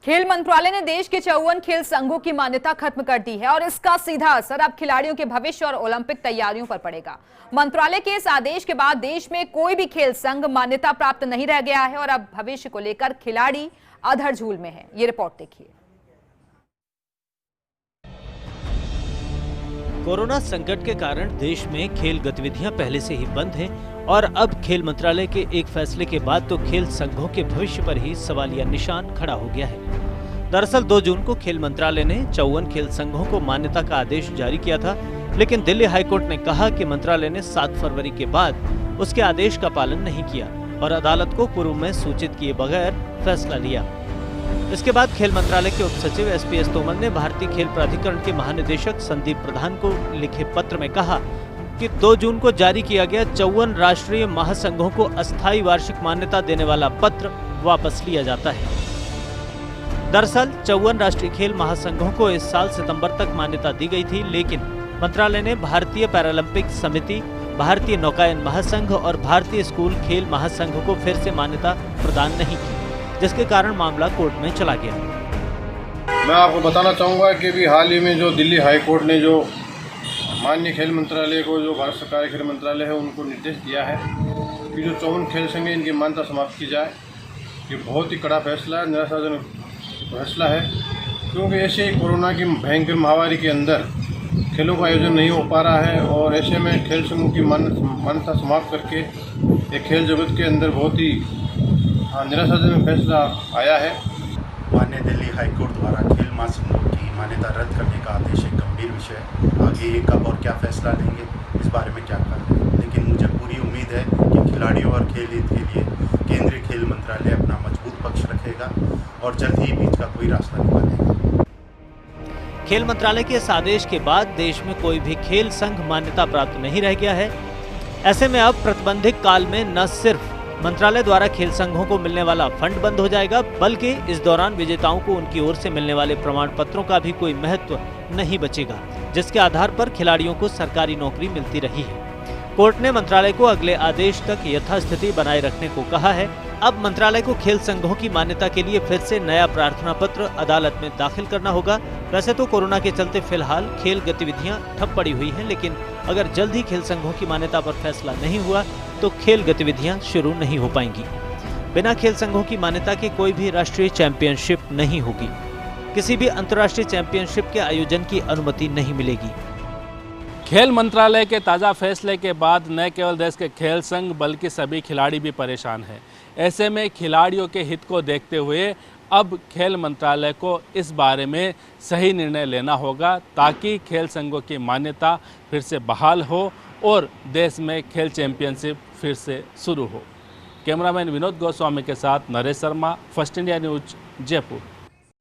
खेल मंत्रालय ने देश के 54 खेल संघों की मान्यता खत्म कर दी है और इसका सीधा असर अब खिलाड़ियों के भविष्य और ओलंपिक तैयारियों पर पड़ेगा। मंत्रालय के इस आदेश के बाद देश में कोई भी खेल संघ मान्यता प्राप्त नहीं रह गया है और अब भविष्य को लेकर खिलाड़ी अधर-झूल में है। ये रिपोर्ट देखिए। कोरोना संकट के कारण देश में खेल गतिविधियां पहले से ही बंद हैं और अब खेल मंत्रालय के एक फैसले के बाद तो खेल संघों के भविष्य पर ही सवालिया निशान खड़ा हो गया है। दरअसल 2 जून को खेल मंत्रालय ने 54 खेल संघों को मान्यता का आदेश जारी किया था, लेकिन दिल्ली हाईकोर्ट ने कहा कि मंत्रालय ने 7 फरवरी के बाद उसके आदेश का पालन नहीं किया और अदालत को पूर्व में सूचित किए बगैर फैसला लिया। इसके बाद खेल मंत्रालय के उप सचिव SPS तोमर ने भारतीय खेल प्राधिकरण के महानिदेशक संदीप प्रधान को लिखे पत्र में कहा कि 2 जून को जारी किया गया 54 राष्ट्रीय महासंघों को अस्थायी वार्षिक मान्यता देने वाला पत्र वापस लिया जाता है। दरअसल 54 राष्ट्रीय खेल महासंघों को इस साल सितंबर तक मान्यता दी गई थी, लेकिन मंत्रालय ने भारतीय पैरालंपिक समिति, भारतीय नौकायन महासंघ और भारतीय स्कूल खेल महासंघ को फिर से मान्यता प्रदान नहीं की, जिसके कारण मामला कोर्ट में चला गया। मैं आपको बताना चाहूँगा कि भी हाल ही में जो दिल्ली हाई कोर्ट ने जो माननीय खेल मंत्रालय को, जो भारत सरकार खेल मंत्रालय है, उनको निर्देश दिया है कि जो 54 खेल संघ है इनकी मान्यता समाप्त की जाए। ये बहुत ही कड़ा फैसला है, निराशाजनक फैसला है, क्योंकि ऐसे ही कोरोना की भयंकर महामारी के अंदर खेलों का आयोजन नहीं हो पा रहा है और ऐसे में खेल संघों की मान्यता समाप्त करके एक खेल जगत के अंदर बहुत ही निराशाजनक फैसला आया है। माननीय दिल्ली हाईकोर्ट द्वारा खेल महासंघों की मान्यता रद्द करने का आदेश एक गंभीर विषय है। आगे ये कब और क्या फैसला लेंगे इस बारे में क्या करें, लेकिन मुझे पूरी उम्मीद है कि खिलाड़ियों और खेल हित के लिए केंद्रीय खेल मंत्रालय अपना मजबूत पक्ष रखेगा और जल्द ही बीच का कोई रास्ता निकालेगा। खेल मंत्रालय के इस आदेश के बाद देश में कोई भी खेल संघ मान्यता प्राप्त नहीं रह गया है। ऐसे में अब प्रतिबंधित काल में न सिर्फ मंत्रालय द्वारा खेल संघों को मिलने वाला फंड बंद हो जाएगा, बल्कि इस दौरान विजेताओं को उनकी ओर से मिलने वाले प्रमाण पत्रों का भी कोई महत्व नहीं बचेगा, जिसके आधार पर खिलाड़ियों को सरकारी नौकरी मिलती रही है। कोर्ट ने मंत्रालय को अगले आदेश तक यथास्थिति बनाए रखने को कहा है। अब मंत्रालय को खेल संघों की मान्यता के लिए फिर से नया प्रार्थना पत्र अदालत में दाखिल करना होगा। वैसे तो कोरोना के चलते फिलहाल खेल गतिविधियां ठप पड़ी हुई हैं, लेकिन अगर जल्द ही खेल संघों की मान्यता पर फैसला नहीं हुआ तो खेल गतिविधियां शुरू नहीं हो पाएंगी। बिना खेल संघों की मान्यता के कोई भी राष्ट्रीय चैंपियनशिप नहीं होगी, किसी भी अंतर्राष्ट्रीय चैंपियनशिप के आयोजन की अनुमति नहीं मिलेगी। खेल मंत्रालय के ताज़ा फैसले के बाद न केवल देश के खेल संघ बल्कि सभी खिलाड़ी भी परेशान हैं। ऐसे में खिलाड़ियों के हित को देखते हुए अब खेल मंत्रालय को इस बारे में सही निर्णय लेना होगा, ताकि खेल संघों की मान्यता फिर से बहाल हो और देश में खेल चैंपियनशिप फिर से शुरू हो। कैमरामैन विनोद गोस्वामी के साथ Naresh Sharma, first India news, Jaipur.